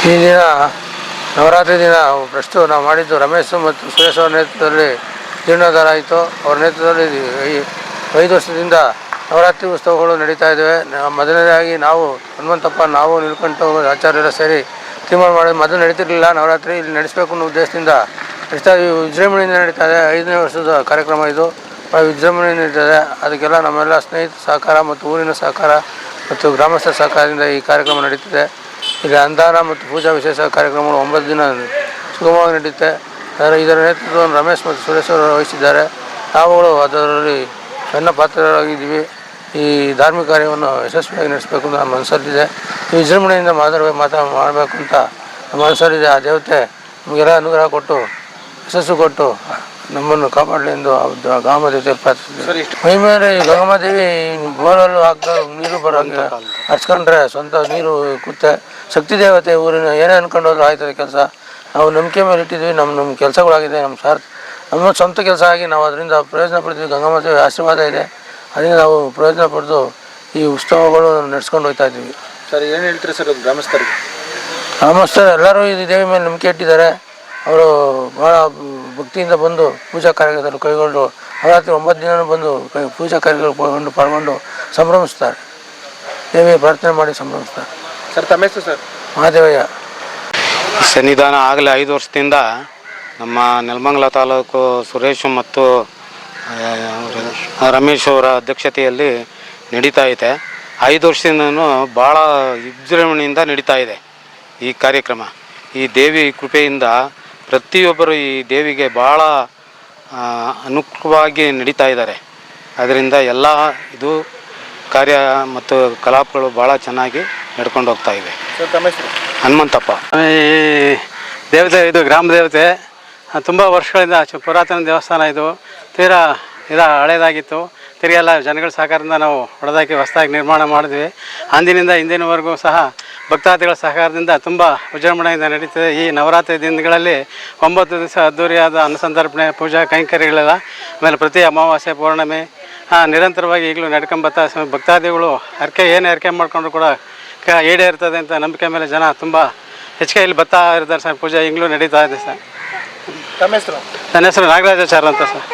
ಈ ದಿನ ನವರಾತ್ರಿ ದಿನ ಫಸ್ಟು ನಾವು ಮಾಡಿದ್ದು ರಮೇಶ್ ಮತ್ತು ಸುರೇಶ್ ಅವರ ನೇತೃತ್ವದಲ್ಲಿ ಜೀರ್ಣೋದ್ಧಾರ ಆಯಿತು. ಅವರ ನೇತೃತ್ವದಲ್ಲಿ 5 ವರ್ಷದಿಂದ ನವರಾತ್ರಿ ಉತ್ಸವಗಳು ನಡೀತಾ ಇದ್ದಾವೆ. ಮೊದಲನೇದಾಗಿ ನಾವು ಹನುಮಂತಪ್ಪ, ನಾವು ನೀಲಕಂಠ ಆಚಾರ್ಯರ ಸೇರಿ ತೀರ್ಮಾನ ಮಾಡಿ ಮೊದಲು ನಡೀತಿರಲಿಲ್ಲ ನವರಾತ್ರಿ, ಇಲ್ಲಿ ನಡೆಸಬೇಕು ಅನ್ನೋ ಉದ್ದೇಶದಿಂದ ನಡೀತಾ ವಿಜೃಂಭಣೆಯಿಂದ ನಡೀತಾ ಇದೆ. 5ನೇ ವರ್ಷದ ಕಾರ್ಯಕ್ರಮ ಇದು. ವಿಜೃಂಭಣೆಯಿಂದ ನಡೀತದೆ. ಅದಕ್ಕೆಲ್ಲ ನಮ್ಮೆಲ್ಲ ಸ್ನೇಹಿತರ ಸಹಕಾರ ಮತ್ತು ಊರಿನ ಸಹಕಾರ ಮತ್ತು ಗ್ರಾಮಸ್ಥರ ಸಹಕಾರದಿಂದ ಈ ಕಾರ್ಯಕ್ರಮ ನಡೀತಿದೆ. ಇಲ್ಲಿ ಅನುದಾನ ಮತ್ತು ಪೂಜಾ ವಿಶೇಷ ಕಾರ್ಯಕ್ರಮಗಳು 9 ದಿನ ಸುಗಮವಾಗಿ ನಡೆಯುತ್ತೆ. ಇದರ ನೇತೃತ್ವವನ್ನು ರಮೇಶ್ ಮತ್ತು ಸುರೇಶ್ ಅವರು ವಹಿಸಿದ್ದಾರೆ. ನಾವುಗಳು ಅದರಲ್ಲಿ ಸಣ್ಣ ಪಾತ್ರರಾಗಿದ್ದೀವಿ. ಈ ಧಾರ್ಮಿಕ ಕಾರ್ಯವನ್ನು ಯಶಸ್ವಿಯಾಗಿ ನಡೆಸಬೇಕು ಅಂತ ನಮ್ಮ ಮನಸ್ಸಲ್ಲಿದೆ. ಈ ವಿಜೃಂಭಣೆಯಿಂದ ಮಾಡಬೇಕು ಅಂತ ನಮ್ಮ ಮನಸ್ಸಲ್ಲಿದೆ. ಆ ದೇವತೆ ನಮಗೆಲ್ಲ ಅನುಗ್ರಹ ಕೊಟ್ಟು ಯಶಸ್ಸು ಕೊಟ್ಟು ನಮ್ಮನ್ನು ಕಾಪಾಡಲಿ ಎಂದು ಗಂಗಾಮಾದೇವಿ ಪ್ರಾರ್ಥಿಸಿದೆ. ಮೈ ಮೇಲೆ ಗಂಗಾಮಾದೇವಿ ಬೋರಲ್ಲು ಹಾಕ್ತಾ ನೀರು ಬರೋಂಗೆ ಹಚ್ಕೊಂಡ್ರೆ ಸ್ವಂತ ನೀರು ಕೂತೆ. ಶಕ್ತಿ ದೇವತೆ ಊರಿನ ಏನೇ ಅಂದ್ಕೊಂಡು ಹೋದ್ರೂ ಆಯ್ತದೆ ಕೆಲಸ. ನಾವು ನಂಬಿಕೆ ಮೇಲೆ ಇಟ್ಟಿದ್ವಿ. ನಮ್ಮ ಕೆಲಸಗಳಾಗಿದೆ. ನಮ್ಮ ಸ್ವಂತ ಕೆಲಸ ಆಗಿ ನಾವು ಅದರಿಂದ ಪ್ರಯೋಜನ ಪಡ್ತೀವಿ. ಗಂಗಾಮಾದೇವಿ ಆಶೀರ್ವಾದ ಇದೆ. ಅದರಿಂದ ನಾವು ಪ್ರಯೋಜನ ಪಡೆದು ಈ ಉತ್ಸವಗಳು ನಡೆಸ್ಕೊಂಡು ಹೋಗ್ತಾ ಇದ್ದೀವಿ. ಸರ್, ಏನು ಹೇಳ್ತೀರಿ ಸರ್ ಗ್ರಾಮಸ್ಥರಿಗೆ? ಗ್ರಾಮಸ್ಥರು ಎಲ್ಲರೂ ಈ ದೇವಿ ಮೇಲೆ ನಂಬಿಕೆ ಇಟ್ಟಿದ್ದಾರೆ. ಅವರು ಭಾಳ ಭಕ್ತಿಯಿಂದ ಬಂದು ಪೂಜಾ ಕಾರ್ಯಗಳು ಕೈಗೊಂಡು ನವರಾತ್ರಿ 9 ದಿನ ಬಂದು ಪೂಜಾ ಕಾರ್ಯಗಳು ಪಾಲ್ಗೊಂಡು ಸಂಭ್ರಮಿಸ್ತಾರೆ. ದೇವಿಯ ಪ್ರಾರ್ಥನೆ ಮಾಡಿ ಸಂಭ್ರಮಿಸ್ತಾರೆ. ಸರ್, ತಮ್ಮ ಹೆಸರು ಸರ್? ಮಹಾದೇವಯ್ಯ. ಸನ್ನಿಧಾನ ಆಗಲೇ 5 ವರ್ಷದಿಂದ ನಮ್ಮ ನೆಲಮಂಗಲ ತಾಲೂಕು ಸುರೇಶ್ ಮತ್ತು ರಮೇಶ್ ಅವರ ಅಧ್ಯಕ್ಷತೆಯಲ್ಲಿ ನಡೀತಾ ಇದೆ. 5 ವರ್ಷದಿಂದನೂ ಭಾಳ ವಿಜೃಂಭಣೆಯಿಂದ ನಡೀತಾ ಇದೆ ಈ ಕಾರ್ಯಕ್ರಮ. ಈ ದೇವಿ ಕೃಪೆಯಿಂದ ಪ್ರತಿಯೊಬ್ಬರು ಈ ದೇವಿಗೆ ಭಾಳ ಅನುಕೂಲವಾಗಿ ನಡೀತಾ ಇದ್ದಾರೆ. ಅದರಿಂದ ಎಲ್ಲ ಇದು ಕಾರ್ಯ ಮತ್ತು ಕಲಾಪಗಳು ಭಾಳ ಚೆನ್ನಾಗಿ ನಡ್ಕೊಂಡು ಹೋಗ್ತಾ ಇವೆ. ಹನುಮಂತಪ್ಪ ದೇವತೆ, ಇದು ಗ್ರಾಮ ದೇವತೆ. ತುಂಬ ವರ್ಷಗಳಿಂದ ಪುರಾತನ ದೇವಸ್ಥಾನ ಇದು. ತೀರಾ ಹಳೇದಾಗಿತ್ತು. ತಿರುಗೆಲ್ಲ ಜನಗಳ ಸಹಕಾರದಿಂದ ನಾವು ಹೊಡೆದಾಕಿ ಹೊಸದಾಗಿ ನಿರ್ಮಾಣ ಮಾಡಿದ್ವಿ. ಅಂದಿನಿಂದ ಇಂದಿನವರೆಗೂ ಸಹ ಭಕ್ತಾದಿಗಳ ಸಹಕಾರದಿಂದ ತುಂಬ ವಿಜೃಂಭಣೆಯಿಂದ ನಡೀತಿದೆ. ಈ ನವರಾತ್ರಿ ದಿನಗಳಲ್ಲಿ 9 ದಿವಸ ಅದ್ದೂರಿಯಾದ ಅನ್ನಸಂತರ್ಪಣೆ, ಪೂಜಾ ಕೈಂಕರ್ಯಗಳೆಲ್ಲ, ಆಮೇಲೆ ಪ್ರತಿ ಅಮಾವಾಸ್ಯೆ, ಪೌರ್ಣಮಿ ನಿರಂತರವಾಗಿ ಈಗಲೂ ನಡ್ಕೊಂಬರ್ತಾ ಭಕ್ತಾದಿಗಳು ಏನೇ ಅರ್ಕೆ ಮಾಡ್ಕೊಂಡ್ರು ಕೂಡ ಈಡೇರ್ತದೆ ಅಂತ ನಂಬಿಕೆ ಮೇಲೆ ಜನ ತುಂಬ ಹೆಚ್ಚಿಗೆ ಇಲ್ಲಿ ಬರ್ತಾ ಇರ್ತಾರೆ ಸರ್. ಪೂಜೆ ಈಗಲೂ ನಡೀತಾ ಇದೆ ಸರ್. ತಮ್ಮ ಹೆಸರು? ನನ್ನ ಹೆಸರು ನಾಗರಾಜಾಚಾರ್ಯ ಅಂತ ಸರ್.